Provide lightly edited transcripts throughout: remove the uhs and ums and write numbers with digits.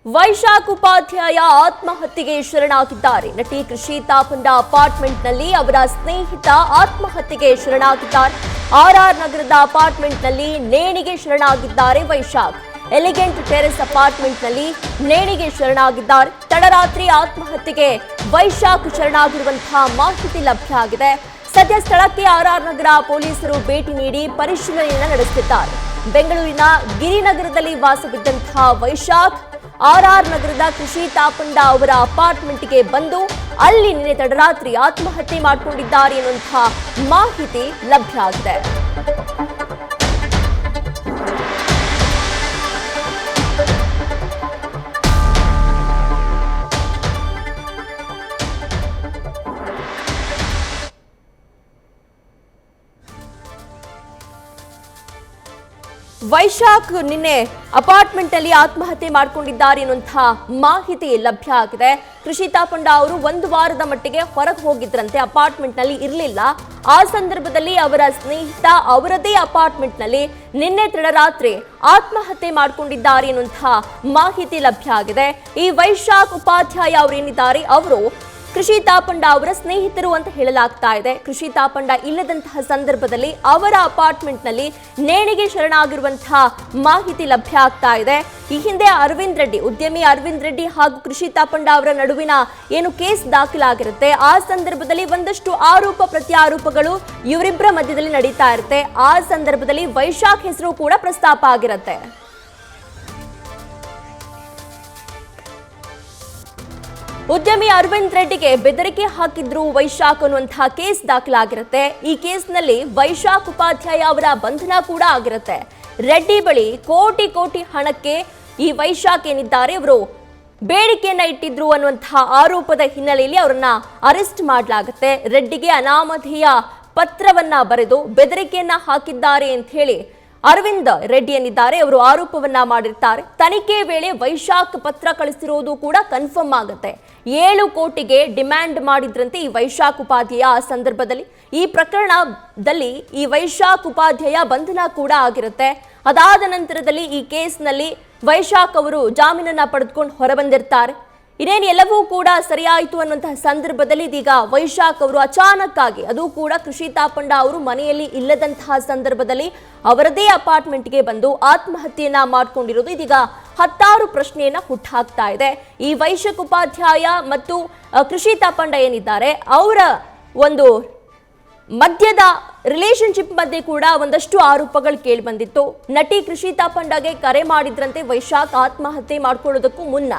ವೈಶಾಖ್ ಉಪಾಧ್ಯಾಯ ಆತ್ಮಹತ್ಯೆಗೆ ಶರಣಾಗಿದ್ದಾರೆ. ನಟಿ ಕೃಷಿ ತಾಪಂಡ ಅಪಾರ್ಟ್ಮೆಂಟ್ನಲ್ಲಿ ಅವರ ಸ್ನೇಹಿತ ಆತ್ಮಹತ್ಯೆಗೆ ಶರಣಾಗಿದ್ದಾರೆ. ಆರ್ಆರ್ ನಗರದ ಅಪಾರ್ಟ್ಮೆಂಟ್ನಲ್ಲಿ ನೇಣಿಗೆ ಶರಣಾಗಿದ್ದಾರೆ ವೈಶಾಖ್. ಎಲಿಗೆಂಟ್ ಟೆರೆಸ್ ಅಪಾರ್ಟ್ಮೆಂಟ್ನಲ್ಲಿ ನೇಣಿಗೆ ಶರಣಾಗಿದ್ದಾರೆ. ತಡರಾತ್ರಿ ಆತ್ಮಹತ್ಯೆಗೆ ವೈಶಾಖ್ ಶರಣಾಗಿರುವಂತಹ ಮಾಹಿತಿ ಲಭ್ಯ ಆಗಿದೆ. ಸದ್ಯ ಸ್ಥಳಕ್ಕೆ ಆರ್ಆರ್ ನಗರ ಪೊಲೀಸರು ಭೇಟಿ ನೀಡಿ ಪರಿಶೀಲನೆಯನ್ನು ನಡೆಸುತ್ತಿದ್ದಾರೆ. ಬೆಂಗಳೂರಿನ ಗಿರಿನಗರದಲ್ಲಿ ವಾಸವಿದ್ದಂತಹ ವೈಶಾಖ್ ಆರ್ಆರ್ ನಗರದ ಕೃಷಿ ತಾಪಂಡ ಅವರ ಅಪಾರ್ಟ್ಮೆಂಟ್ಗೆ ಬಂದು ಅಲ್ಲಿ ನಿನ್ನೆ ತಡರಾತ್ರಿ ಆತ್ಮಹತ್ಯೆ ಮಾಡಿಕೊಂಡಿದ್ದಾರೆ ಎನ್ನುವಂತಹ ಮಾಹಿತಿ ಲಭ್ಯ ಆಗಿದೆ. ವೈಶಾಖ್ ನಿನ್ನೆ ಅಪಾರ್ಟ್ಮೆಂಟ್ ಅಲ್ಲಿ ಆತ್ಮಹತ್ಯೆ ಮಾಡಿಕೊಂಡಿದ್ದಾರೆ ಎನ್ನುವಂತಹ ಮಾಹಿತಿ ಲಭ್ಯ ಆಗಿದೆ. ಕೃಷಿ ತಾಪಂಡ ಅವರು ಒಂದು ವಾರದ ಮಟ್ಟಿಗೆ ಹೊರಗೆ ಹೋಗಿದ್ರಂತೆ, ಅಪಾರ್ಟ್ಮೆಂಟ್ ನಲ್ಲಿ ಇರಲಿಲ್ಲ. ಆ ಸಂದರ್ಭದಲ್ಲಿ ಅವರ ಸ್ನೇಹಿತ ಅವರದೇ ಅಪಾರ್ಟ್ಮೆಂಟ್ ನಲ್ಲಿ ನಿನ್ನೆ ತಡರಾತ್ರಿ ಆತ್ಮಹತ್ಯೆ ಮಾಡಿಕೊಂಡಿದ್ದಾರೆ ಎನ್ನುವಂತಹ ಮಾಹಿತಿ ಲಭ್ಯ ಆಗಿದೆ. ಈ ವೈಶಾಖ್ ಉಪಾಧ್ಯಾಯ ಅವರೇನಿದ್ದಾರೆ ಅವರು ಕೃಷಿ ತಾಪಂಡ ಅವರ ಸ್ನೇಹಿತರು ಅಂತ ಹೇಳಲಾಗ್ತಾ ಇದೆ. ಕೃಷಿ ತಾಪಂಡ ಇಲ್ಲದಂತಹ ಸಂದರ್ಭದಲ್ಲಿ ಅವರ ಅಪಾರ್ಟ್ಮೆಂಟ್ ನಲ್ಲಿ ನೇಣಿಗೆ ಶರಣಾಗಿರುವಂತಹ ಮಾಹಿತಿ ಲಭ್ಯ ಆಗ್ತಾ ಇದೆ. ಈ ಹಿಂದೆ ಅರವಿಂದ್ ರೆಡ್ಡಿ, ಉದ್ಯಮಿ ಅರವಿಂದ್ ರೆಡ್ಡಿ ಹಾಗೂ ಕೃಷಿ ತಾಪಂಡ ಅವರ ನಡುವಿನ ಏನು ಕೇಸ್ ದಾಖಲಾಗಿರುತ್ತೆ, ಆ ಸಂದರ್ಭದಲ್ಲಿ ಒಂದಷ್ಟು ಆರೋಪ ಪ್ರತ್ಯಾರೋಪಗಳು ಇವರಿಬ್ಬರ ಮಧ್ಯದಲ್ಲಿ ನಡೀತಾ ಇರುತ್ತೆ. ಆ ಸಂದರ್ಭದಲ್ಲಿ ವೈಶಾಖ್ ಹೆಸರು ಕೂಡ ಪ್ರಸ್ತಾಪ ಆಗಿರುತ್ತೆ. ಉದ್ಯಮಿ ಅರವಿಂದ್ ರೆಡ್ಡಿಗೆ ಬೆದರಿಕೆ ಹಾಕಿದ್ರು ವೈಶಾಖ್ ಅನ್ನುವಂತಹ ಕೇಸ್ ದಾಖಲಾಗಿರುತ್ತೆ. ಈ ಕೇಸ್ನಲ್ಲಿ ವೈಶಾಖ್ ಉಪಾಧ್ಯಾಯ ಅವರ ಬಂಧನ ಕೂಡ ಆಗಿರುತ್ತೆ. ರೆಡ್ಡಿ ಬಳಿ ಕೋಟಿ ಕೋಟಿ ಹಣಕ್ಕೆ ಈ ವೈಶಾಖ್ ಏನಿದ್ದಾರೆ ಇವರು ಬೇಡಿಕೆಯನ್ನ ಇಟ್ಟಿದ್ರು ಅನ್ನುವಂತಹ ಆರೋಪದ ಹಿನ್ನೆಲೆಯಲ್ಲಿ ಅವರನ್ನ ಅರೆಸ್ಟ್ ಮಾಡಲಾಗುತ್ತೆ. ರೆಡ್ಡಿಗೆ ಅನಾಮಧೇಯ ಪತ್ರವನ್ನ ಬರೆದು ಬೆದರಿಕೆಯನ್ನ ಹಾಕಿದ್ದಾರೆ ಅಂತ ಹೇಳಿ ಅರವಿಂದ್ ರೆಡ್ಡಿ ಏನಿದ್ದಾರೆ ಅವರು ಆರೋಪವನ್ನ ಮಾಡಿರ್ತಾರೆ. ತನಿಖೆ ವೇಳೆ ವೈಶಾಖ್ ಪತ್ರ ಕಳಿಸಿರೋದು ಕೂಡ ಕನ್ಫರ್ಮ್ ಆಗುತ್ತೆ. 7 ಕೋಟಿಗೆ ಡಿಮ್ಯಾಂಡ್ ಮಾಡಿದ್ರಂತೆ ಈ ವೈಶಾಖ್ ಉಪಾಧ್ಯಾಯ. ಆ ಸಂದರ್ಭದಲ್ಲಿ ಈ ಪ್ರಕರಣದಲ್ಲಿ ಈ ವೈಶಾಖ್ ಉಪಾಧ್ಯಾಯ ಬಂಧನ ಕೂಡ ಆಗಿರುತ್ತೆ. ಅದಾದ ನಂತರದಲ್ಲಿ ಈ ಕೇಸ್ನಲ್ಲಿ ವೈಶಾಖ್ ಅವರು ಜಾಮೀನನ್ನ ಪಡೆದುಕೊಂಡು ಹೊರಬಂದಿರ್ತಾರೆ. ಇನ್ನೇನು ಎಲ್ಲವೂ ಕೂಡ ಸರಿಯಾಯಿತು ಅನ್ನುವಂತಹ ಸಂದರ್ಭದಲ್ಲಿ ಇದೀಗ ವೈಶಾಖ್ ಅವರು ಅಚಾನಕ್ ಆಗಿ, ಅದು ಕೂಡ ಕೃಷಿ ತಾಪಂಡ ಅವರು ಮನೆಯಲ್ಲಿ ಇಲ್ಲದಂತಹ ಸಂದರ್ಭದಲ್ಲಿ ಅವರದೇ ಅಪಾರ್ಟ್ಮೆಂಟ್ಗೆ ಬಂದು ಆತ್ಮಹತ್ಯೆಯನ್ನ ಮಾಡ್ಕೊಂಡಿರೋದು ಇದೀಗ ಹತ್ತಾರು ಪ್ರಶ್ನೆಯನ್ನ ಹುಟ್ಟಾಕ್ತಾ ಇದೆ. ಈ ವೈಶಾಖ್ ಉಪಾಧ್ಯಾಯ ಮತ್ತು ಕೃಷಿ ತಾಪಂಡ ಏನಿದ್ದಾರೆ ಅವರ ಒಂದು ಮಧ್ಯದ ರಿಲೇಶನ್ಶಿಪ್ ಮಧ್ಯೆ ಕೂಡ ಒಂದಷ್ಟು ಆರೋಪಗಳು ಕೇಳಿ ಬಂದಿತ್ತು. ನಟಿ ಕೃಷಿ ತಾಪಂಡಗೆ ಕರೆ ಮಾಡಿದ್ರಂತೆ ವೈಶಾಖ್ ಆತ್ಮಹತ್ಯೆ ಮಾಡ್ಕೊಳ್ಳೋದಕ್ಕೂ ಮುನ್ನ.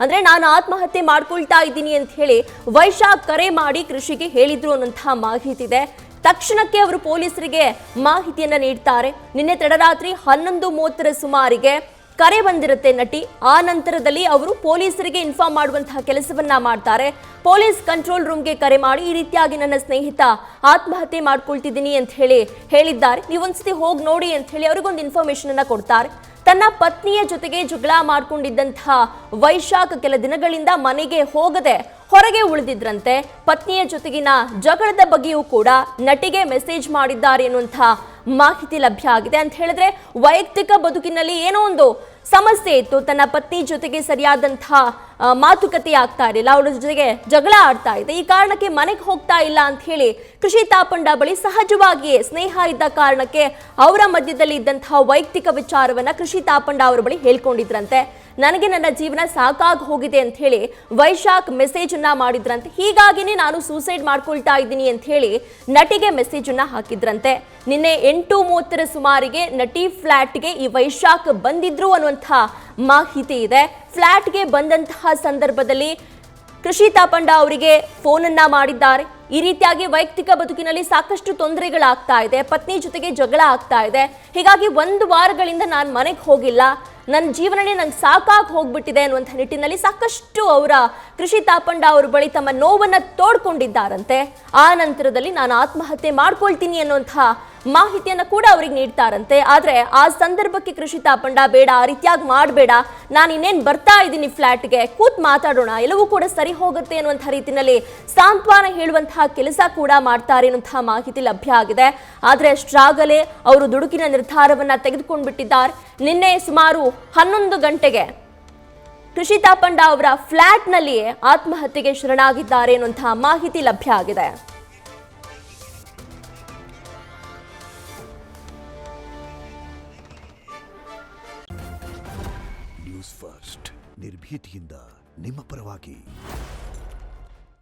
ಅಂದ್ರೆ ನಾನು ಆತ್ಮಹತ್ಯೆ ಮಾಡ್ಕೊಳ್ತಾ ಇದ್ದೀನಿ ಅಂತ ಹೇಳಿ ವೈಶಾಖ್ ಕರೆ ಮಾಡಿ ಕೃಷಿಗೆ ಹೇಳಿದ್ರು ಅನ್ನುವಂತಹ ಮಾಹಿತಿ ಇದೆ. ತಕ್ಷಣಕ್ಕೆ ಅವರು ಪೊಲೀಸರಿಗೆ ಮಾಹಿತಿಯನ್ನ ನೀಡ್ತಾರೆ. ನಿನ್ನೆ ತಡರಾತ್ರಿ 11:30 ಸುಮಾರಿಗೆ ಕರೆ ಬಂದಿರುತ್ತೆ ನಟಿ. ಆ ನಂತರದಲ್ಲಿ ಅವರು ಪೊಲೀಸರಿಗೆ ಇನ್ಫಾರ್ಮ್ ಮಾಡುವಂತಹ ಕೆಲಸವನ್ನ ಮಾಡ್ತಾರೆ. ಪೊಲೀಸ್ ಕಂಟ್ರೋಲ್ ರೂಮ್ಗೆ ಕರೆ ಮಾಡಿ ಈ ರೀತಿಯಾಗಿ ನನ್ನ ಸ್ನೇಹಿತ ಆತ್ಮಹತ್ಯೆ ಮಾಡ್ಕೊಳ್ತಿದ್ದೀನಿ ಅಂತ ಹೇಳಿ ಹೇಳಿದ್ದಾರೆ, ನೀವೊಂದ್ಸತಿ ಹೋಗಿ ನೋಡಿ ಅಂತ ಹೇಳಿ ಅವ್ರಿಗೊಂದು ಇನ್ಫಾರ್ಮೇಶನ್ ಅನ್ನ ಕೊಡ್ತಾರೆ. ತನ್ನ ಪತ್ನಿಯ ಜೊತೆಗೆ ಜಗಳ ಮಾಡ್ಕೊಂಡಿದ್ದಂತಹ ವೈಶಾಖ್ ಕೆಲ ದಿನಗಳಿಂದ ಮನೆಗೆ ಹೋಗದೆ ಹೊರಗೆ ಉಳಿದಿದ್ರಂತೆ. ಪತ್ನಿಯ ಜೊತೆಗಿನ ಜಗಳದ ಬಗ್ಗೆಯೂ ಕೂಡ ನಟಿಗೆ ಮೆಸೇಜ್ ಮಾಡಿದ್ದಾರೆ ಎನ್ನುವಂತಹ ಮಾಹಿತಿ ಲಭ್ಯ ಆಗಿದೆ. ಅಂತ ಹೇಳಿದ್ರೆ ವೈಯಕ್ತಿಕ ಬದುಕಿನಲ್ಲಿ ಏನೋ ಒಂದು ಸಮಸ್ಯೆ ಇತ್ತು, ತನ್ನ ಪತ್ನಿ ಜೊತೆಗೆ ಸರಿಯಾದಂತಹ ಮಾತುಕತೆ ಆಗ್ತಾ ಇರಲಿಲ್ಲ, ಅವಳ ಜೊತೆಗೆ ಜಗಳ ಆಡ್ತಾ ಇದೆ, ಈ ಕಾರಣಕ್ಕೆ ಮನೆಗೆ ಹೋಗ್ತಾ ಇಲ್ಲ ಅಂತ ಹೇಳಿ ಕೃಷಿ ತಾಪಂಡ ಬಳಿ ಸಹಜವಾಗಿಯೇ ಸ್ನೇಹ ಇದ್ದ ಕಾರಣಕ್ಕೆ ಅವರ ಮಧ್ಯದಲ್ಲಿ ಇದ್ದಂತಹ ವೈಯಕ್ತಿಕ ವಿಚಾರವನ್ನ ಕೃಷಿ ತಾಪಂಡ ಅವರ ಬಳಿ ಹೇಳ್ಕೊಂಡಿದ್ರಂತೆ. ನನಗೆ ನನ್ನ ಜೀವನ ಸಾಕಾಗಿ ಹೋಗಿದೆ ಅಂತ ಹೇಳಿ ವೈಶಾಖ್ ಮೆಸೇಜ್ ಅನ್ನ ಮಾಡಿದ್ರಂತೆ. ಹೀಗಾಗಿನೇ ನಾನು ಸೂಸೈಡ್ ಮಾಡ್ಕೊಳ್ತಾ ಇದ್ದೀನಿ ಅಂತ ಹೇಳಿ ನಟಿಗೆ ಮೆಸೇಜ್ ಅನ್ನ ಹಾಕಿದ್ರಂತೆ. ನಿನ್ನೆ 8:30 ಸುಮಾರಿಗೆ ನಟಿ ಫ್ಲಾಟ್ಗೆ ಈ ವೈಶಾಖ್ ಬಂದಿದ್ರು ಅನ್ನುವಂತಹ ಮಾಹಿತಿ ಇದೆ. ಫ್ಲಾಟ್ಗೆ ಬಂದಂತಹ ಸಂದರ್ಭದಲ್ಲಿ ಕೃಷಿ ತಾಪಂಡ ಅವರಿಗೆ ಫೋನ್ ಅನ್ನ ಮಾಡಿದ್ದಾರೆ. ಈ ರೀತಿಯಾಗಿ ವೈಯಕ್ತಿಕ ಬದುಕಿನಲ್ಲಿ ಸಾಕಷ್ಟು ತೊಂದರೆಗಳಾಗ್ತಾ ಇದೆ, ಪತ್ನಿ ಜೊತೆಗೆ ಜಗಳ ಆಗ್ತಾ ಇದೆ, ಹೀಗಾಗಿ 1 ವಾರಗಳಿಂದ ನಾನು ಮನೆಗೆ ಹೋಗಿಲ್ಲ, ನನ್ನ ಜೀವನನೇ ನಂಗೆ ಸಾಕಾಗಿ ಹೋಗ್ಬಿಟ್ಟಿದೆ ಅನ್ನುವಂಥ ನಿಟ್ಟಿನಲ್ಲಿ ಸಾಕಷ್ಟು ಅವರ ಕೃಷಿ ತಾಪಂಡ ಅವ್ರ ಬಳಿ ತಮ್ಮ ನೋವನ್ನ ತೋಡ್ಕೊಂಡಿದ್ದಾರಂತೆ. ಆ ನಂತರದಲ್ಲಿ ನಾನು ಆತ್ಮಹತ್ಯೆ ಮಾಡ್ಕೊಳ್ತೀನಿ ಅನ್ನುವಂಥ ಮಾಹಿತಿಯನ್ನ ಕೂಡ ಅವರಿಗೆ ನೀಡ್ತಾರಂತೆ. ಆದ್ರೆ ಆ ಸಂದರ್ಭಕ್ಕೆ ಕೃಷಿ ತಾಪಂಡ ಬೇಡ, ಆ ರೀತಿಯಾಗಿ ಮಾಡಬೇಡ, ನಾನು ಇನ್ನೇನು ಬರ್ತಾ ಇದ್ದೀನಿ ಫ್ಲಾಟ್ಗೆ, ಕೂತ್ ಮಾತಾಡೋಣ, ಎಲ್ಲವೂ ಕೂಡ ಸರಿ ಹೋಗುತ್ತೆ ಅನ್ನುವಂಥ ರೀತಿಯಲ್ಲಿ ಸಾಂತ್ವನ ಹೇಳುವಂತಹ ಕೆಲಸ ಕೂಡ ಮಾಡ್ತಾರೆ ಅನ್ನುವಂತಹ ಮಾಹಿತಿ ಲಭ್ಯ ಆಗಿದೆ. ಆದ್ರೆ ಅಷ್ಟಾಗಲೇ ಅವರು ದುಡುಕಿನ ನಿರ್ಧಾರವನ್ನ ತೆಗೆದುಕೊಂಡು ಬಿಟ್ಟಿದ್ದಾರೆ. ನಿನ್ನೆ ಸುಮಾರು 11 ಗಂಟೆಗೆ ಕೃಷಿ ತಾಪಂಡ ಅವರ ಫ್ಲಾಟ್ನಲ್ಲಿಯೇ ಆತ್ಮಹತ್ಯೆಗೆ ಶರಣಾಗಿದ್ದಾರೆ ಎನ್ನುವಂತಹ ಮಾಹಿತಿ ಲಭ್ಯ ಆಗಿದೆ. ನ್ಯೂಸ್ ಫಸ್ಟ್ ನಿರ್ಭೀತಿಯಿಂದ ನಿಮ್ಮ ಪರವಾಗಿ.